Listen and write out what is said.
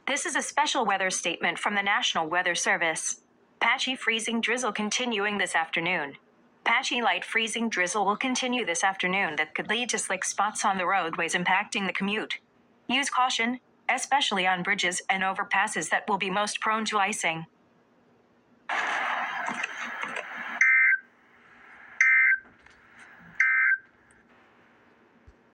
This is a special weather statement from the National Weather Service. Patchy freezing drizzle continuing this afternoon. Patchy light freezing drizzle will continue this afternoon that could lead to slick spots on the roadways impacting the commute. Use caution, especially on bridges and overpasses that will be most prone to icing.